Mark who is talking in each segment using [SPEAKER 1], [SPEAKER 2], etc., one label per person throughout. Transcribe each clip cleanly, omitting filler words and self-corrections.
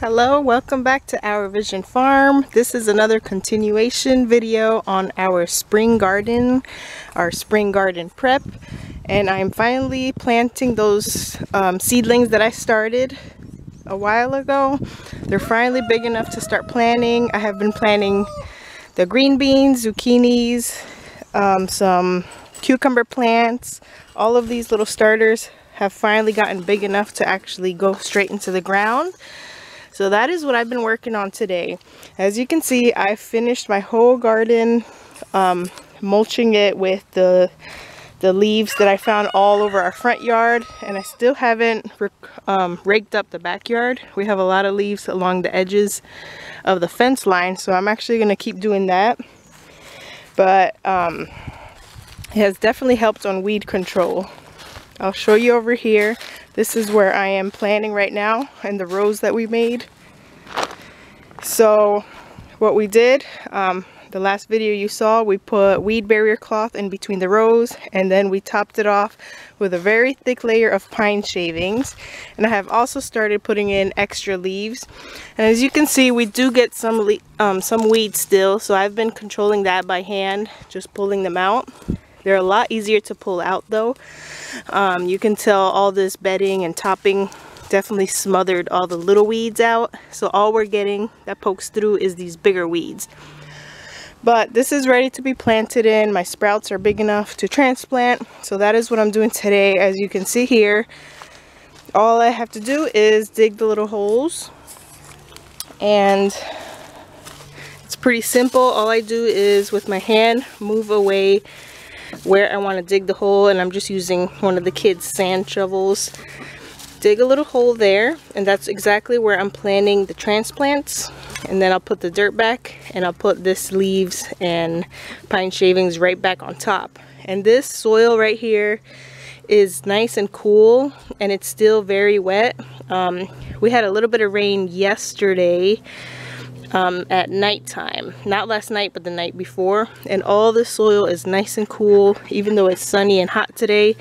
[SPEAKER 1] Hello, welcome back to Our Vision Farm. This is another continuation video on our spring garden prep, and I'm finally planting those seedlings that I started a while ago. They're finally big enough to start planting. I have been planting the green beans, zucchinis, some cucumber plants. All of these little starters have finally gotten big enough to actually go straight into the ground. So that is what I've been working on today. As you can see, I finished my whole garden, mulching it with the leaves that I found all over our front yard, and I still haven't raked up the backyard. We have a lot of leaves along the edges of the fence line, so I'm actually going to keep doing that. But it has definitely helped on weed control. I'll show you over here. This is where I am planting right now and the rows that we made. So what we did, the last video you saw, we put weed barrier cloth in between the rows, and then we topped it off with a very thick layer of pine shavings. And I have also started putting in extra leaves. And as you can see, we do get some weeds still, so I've been controlling that by hand, just pulling them out. They're a lot easier to pull out though. You can tell all this bedding and topping definitely smothered all the little weeds out. So all we're getting that pokes through is these bigger weeds. But this is ready to be planted in. My sprouts are big enough to transplant. So that is what I'm doing today. As you can see here, all I have to do is dig the little holes. And it's pretty simple. All I do is with my hand move away where I want to dig the hole, and I'm just using one of the kids' sand shovels. Dig a little hole there, and that's exactly where I'm planting the transplants. And then I'll put the dirt back, and I'll put this leaves and pine shavings right back on top. And this soil right here is nice and cool, and it's still very wet. We had a little bit of rain yesterday at nighttime, not last night but the night before, and all the soil is nice and cool even though it's sunny and hot today.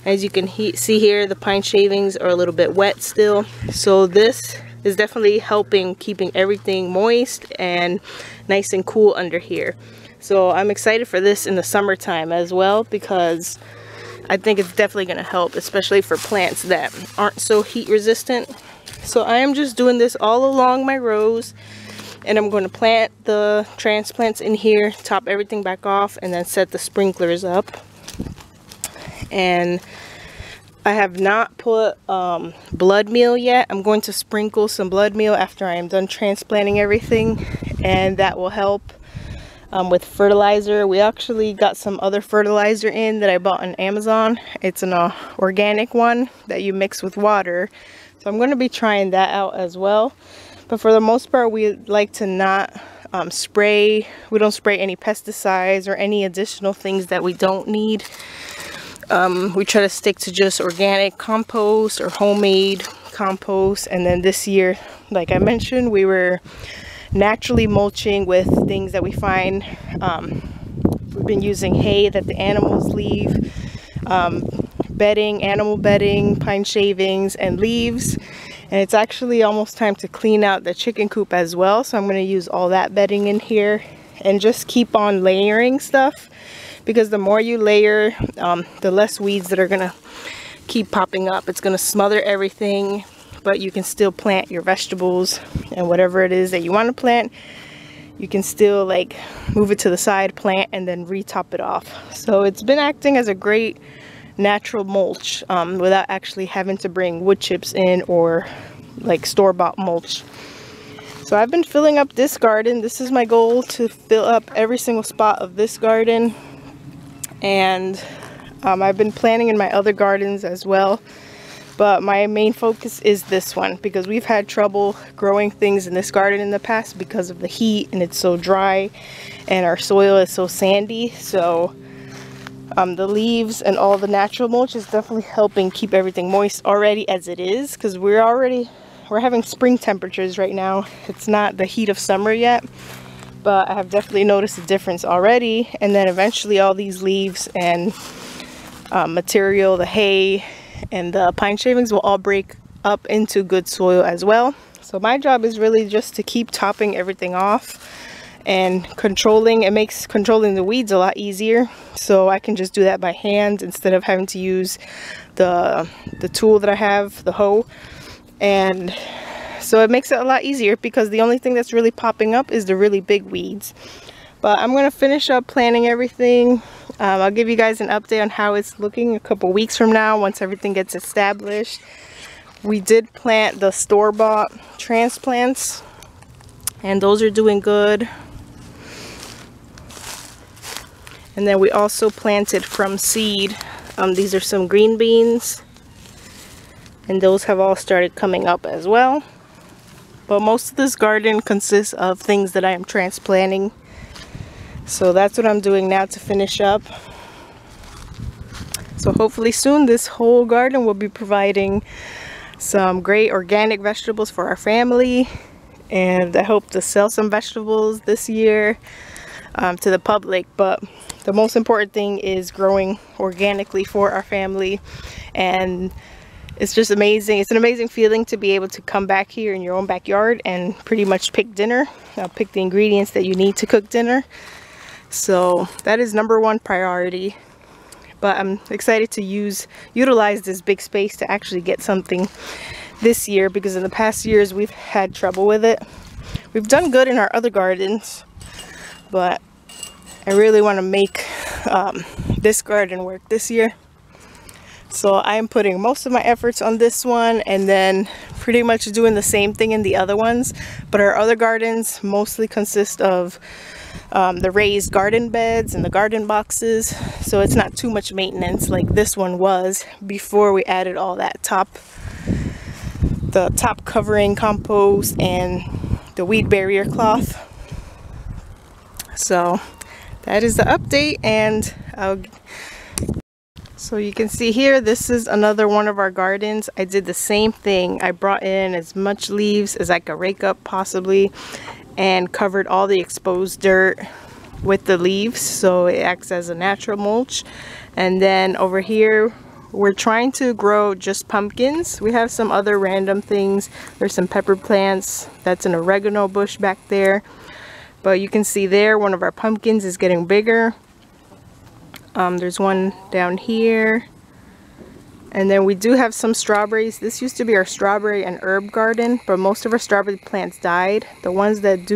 [SPEAKER 1] As you can see here, the pine shavings are a little bit wet still, so this is definitely helping keeping everything moist and nice and cool under here. So I'm excited for this in the summertime as well, because I think it's definitely going to help, especially for plants that aren't so heat resistant. So I am just doing this all along my rows, and I'm going to plant the transplants in here, top everything back off, and then set the sprinklers up. And I have not put blood meal yet. I'm going to sprinkle some blood meal after I am done transplanting everything, and that will help with fertilizer. We actually got some other fertilizer in that I bought on Amazon. It's an organic one that you mix with water. So I'm going to be trying that out as well. But for the most part, we like to not spray. We don't spray any pesticides or any additional things that we don't need. We try to stick to just organic compost or homemade compost. And then this year, like I mentioned, we were naturally mulching with things that we find. We've been using hay that the animals leave, bedding, animal bedding, pine shavings, and leaves. And it's actually almost time to clean out the chicken coop as well, so I'm going to use all that bedding in here and just keep on layering stuff, because the more you layer, the less weeds that are going to keep popping up. It's going to smother everything, but you can still plant your vegetables and whatever it is that you want to plant. You can still like move it to the side, plant, and then re-top it off. So it's been acting as a great natural mulch without actually having to bring wood chips in or like store-bought mulch. So I've been filling up this garden. This is my goal, to fill up every single spot of this garden. And I've been planting in my other gardens as well, but my main focus is this one, because we've had trouble growing things in this garden in the past because of the heat, and it's so dry and our soil is so sandy. So the leaves and all the natural mulch is definitely helping keep everything moist already as it is, because we're having spring temperatures right now. It's not the heat of summer yet, but I have definitely noticed a difference already. And then eventually all these leaves and material, the hay and the pine shavings, will all break up into good soil as well. So my job is really just to keep topping everything off and controlling. It makes controlling the weeds a lot easier, so I can just do that by hand instead of having to use the tool that I have, the hoe. And so it makes it a lot easier because the only thing that's really popping up is the really big weeds. But I'm going to finish up planting everything. I'll give you guys an update on how it's looking a couple weeks from now once everything gets established. We did plant the store-bought transplants, and those are doing good. And then we also planted from seed. These are some green beans, and those have all started coming up as well. But most of this garden consists of things that I am transplanting. So that's what I'm doing now to finish up. So hopefully soon this whole garden will be providing some great organic vegetables for our family. And I hope to sell some vegetables this year to the public. But the most important thing is growing organically for our family. And it's just amazing. It's an amazing feeling to be able to come back here in your own backyard and pretty much pick dinner. Pick the ingredients that you need to cook dinner. So that is #1 priority. But I'm excited to utilize this big space to actually get something this year, because in the past years we've had trouble with it. We've done good in our other gardens, but I really want to make this garden work this year. So I'm putting most of my efforts on this one, and then pretty much doing the same thing in the other ones. But our other gardens mostly consist of the raised garden beds and the garden boxes, so it's not too much maintenance like this one was before we added all that the top covering compost and the weed barrier cloth. So that is the update, and so you can see here, this is another one of our gardens. I did the same thing. I brought in as much leaves as I could rake up possibly and covered all the exposed dirt with the leaves, so it acts as a natural mulch. And then over here we're trying to grow just pumpkins. We have some other random things. There's some pepper plants. That's an oregano bush back there. But you can see there, one of our pumpkins is getting bigger. There's one down here. And then we do have some strawberries. This used to be our strawberry and herb garden, but most of our strawberry plants died. The ones that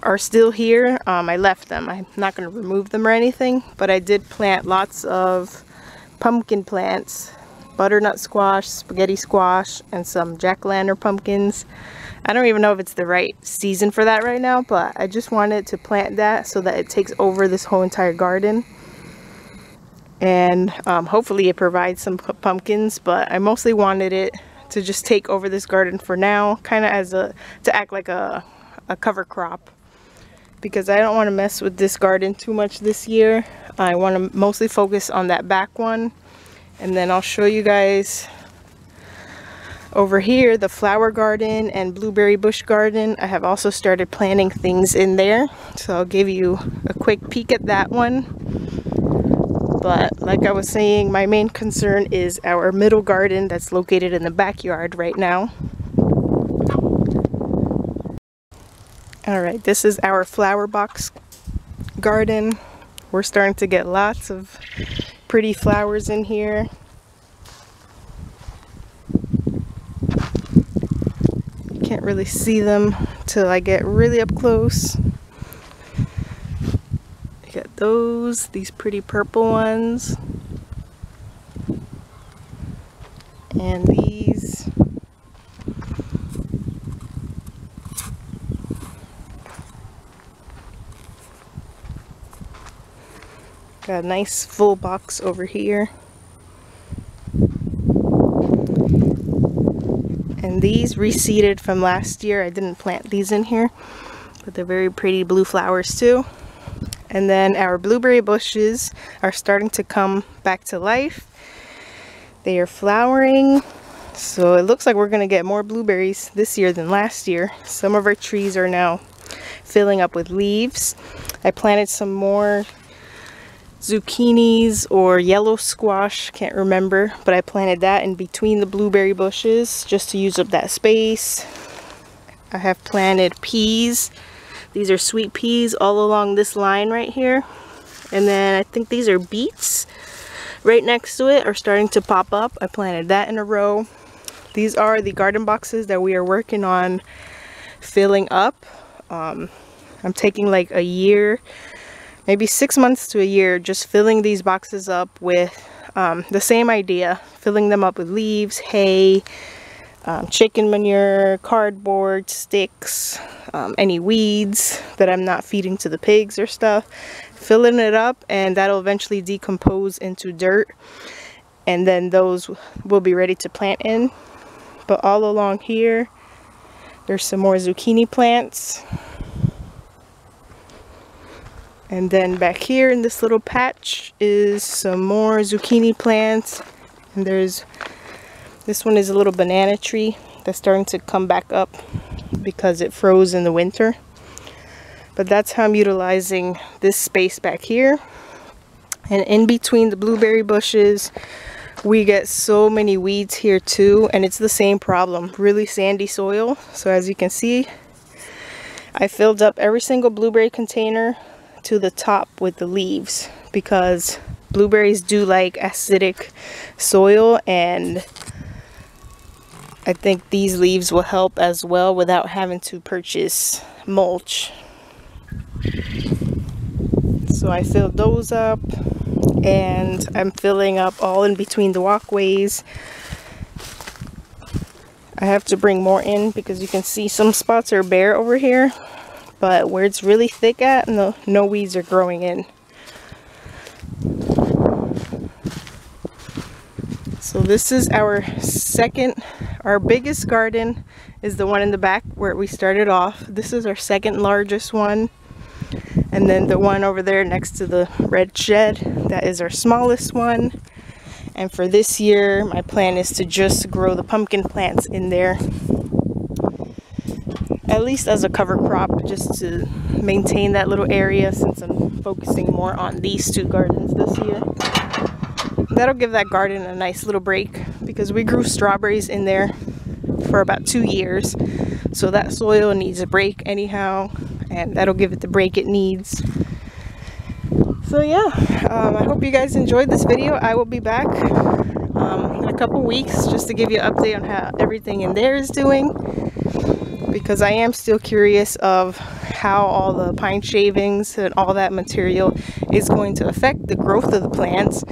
[SPEAKER 1] are still here, I left them. I'm not going to remove them or anything, but I did plant lots of pumpkin plants, butternut squash, spaghetti squash, and some jack-o'-lantern pumpkins. I don't even know if it's the right season for that right now, but I just wanted to plant that so that it takes over this whole entire garden. And hopefully it provides some pumpkins, but I mostly wanted it to just take over this garden for now, kind of as to act like a cover crop, because I don't want to mess with this garden too much this year. I want to mostly focus on that back one, and then I'll show you guys over here the flower garden and blueberry bush garden. I have also started planting things in there, so I'll give you a quick peek at that one. But like I was saying, my main concern is our middle garden that's located in the backyard right now. Alright, this is our flower box garden. We're starting to get lots of pretty flowers in here. You can't really see them till I get really up close. You got these pretty purple ones. And these. Got a nice full box over here. And these reseeded from last year. I didn't plant these in here, but they're very pretty blue flowers too. And then our blueberry bushes are starting to come back to life. They are flowering. So it looks like we're going to get more blueberries this year than last year. Some of our trees are now filling up with leaves. I planted some more zucchinis or yellow squash, can't remember, but I planted that in between the blueberry bushes just to use up that space. I have planted peas. These are sweet peas all along this line right here. And then I think these are beets right next to it are starting to pop up. I planted that in a row. These are the garden boxes that we are working on filling up. I'm taking like a year, maybe 6 months to a year, just filling these boxes up with the same idea, filling them up with leaves, hay, chicken manure, cardboard, sticks, any weeds that I'm not feeding to the pigs or stuff, filling it up, and that'll eventually decompose into dirt, and then those will be ready to plant in. But all along here there's some more zucchini plants, and then back here in this little patch is some more zucchini plants, and there's this one is a little banana tree that's starting to come back up because it froze in the winter. But that's how I'm utilizing this space back here. And in between the blueberry bushes, we get so many weeds here too, and it's the same problem, really sandy soil. So as you can see, I filled up every single blueberry container to the top with the leaves, because blueberries do like acidic soil, and I think these leaves will help as well without having to purchase mulch. So I filled those up, and I'm filling up all in between the walkways. I have to bring more in because you can see some spots are bare over here, but where it's really thick at, no weeds are growing in. So this is our biggest garden is the one in the back where we started off. This is our second largest one. And then the one over there next to the red shed, that is our smallest one. And for this year, my plan is to just grow the pumpkin plants in there, at least as a cover crop, just to maintain that little area, since I'm focusing more on these two gardens this year. That'll give that garden a nice little break, because we grew strawberries in there for about 2 years. So that soil needs a break anyhow, and that'll give it the break it needs. So yeah, I hope you guys enjoyed this video. I will be back in a couple weeks just to give you an update on how everything in there is doing, because I am still curious of how all the pine shavings and all that material is going to affect the growth of the plants.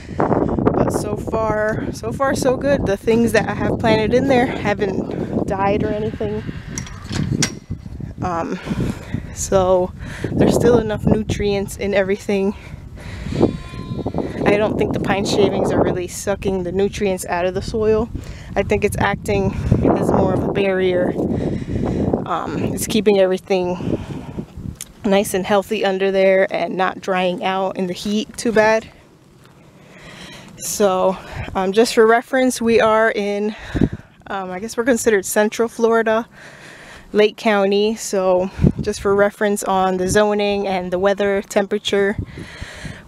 [SPEAKER 1] But so far so good. The things that I have planted in there haven't died or anything. So there's still enough nutrients in everything. I don't think the pine shavings are really sucking the nutrients out of the soil. I think it's acting as more of a barrier. It's keeping everything nice and healthy under there and not drying out in the heat too bad. So just for reference, we are in, I guess we're considered Central Florida, Lake County. So just for reference on the zoning and the weather temperature,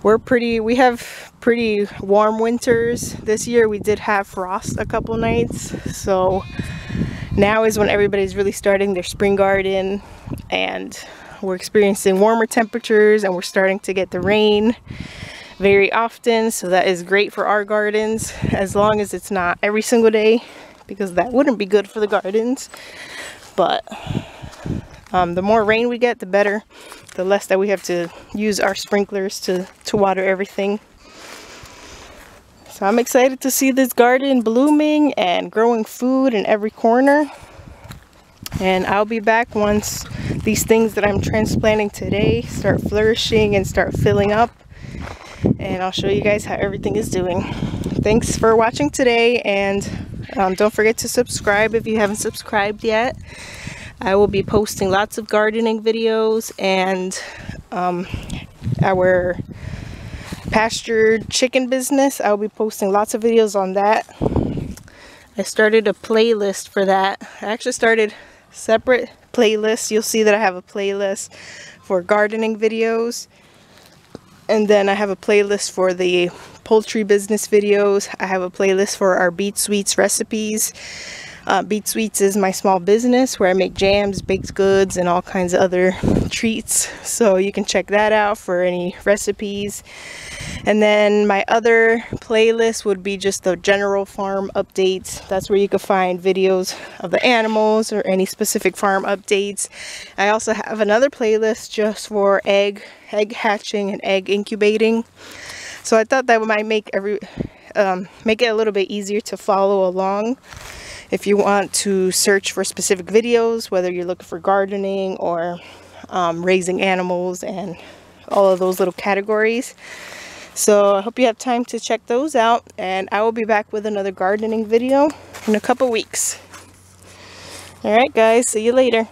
[SPEAKER 1] we have pretty warm winters. This year we did have frost a couple nights, so now is when everybody's really starting their spring garden, and we're experiencing warmer temperatures, and we're starting to get the rain very often. So that is great for our gardens, as long as it's not every single day, because that wouldn't be good for the gardens. But the more rain we get, the better, the less that we have to use our sprinklers to water everything. So I'm excited to see this garden blooming and growing food in every corner. And I'll be back once these things that I'm transplanting today start flourishing and start filling up. And I'll show you guys how everything is doing. Thanks for watching today, and don't forget to subscribe if you haven't subscribed yet. I will be posting lots of gardening videos, and our pastured chicken business, I'll be posting lots of videos on that. I started a playlist for that. I actually started separate playlists. You'll see that I have a playlist for gardening videos, and then I have a playlist for the poultry business videos. I have a playlist for our beet sweets recipes. Beet Sweets is my small business where I make jams, baked goods, and all kinds of other treats. So you can check that out for any recipes. And then my other playlist would be just the general farm updates. That's where you can find videos of the animals or any specific farm updates. I also have another playlist just for egg hatching and egg incubating. So I thought that might make make it a little bit easier to follow along if you want to search for specific videos, whether you're looking for gardening or raising animals and all of those little categories. So I hope you have time to check those out, and I will be back with another gardening video in a couple weeks. Alright guys, see you later.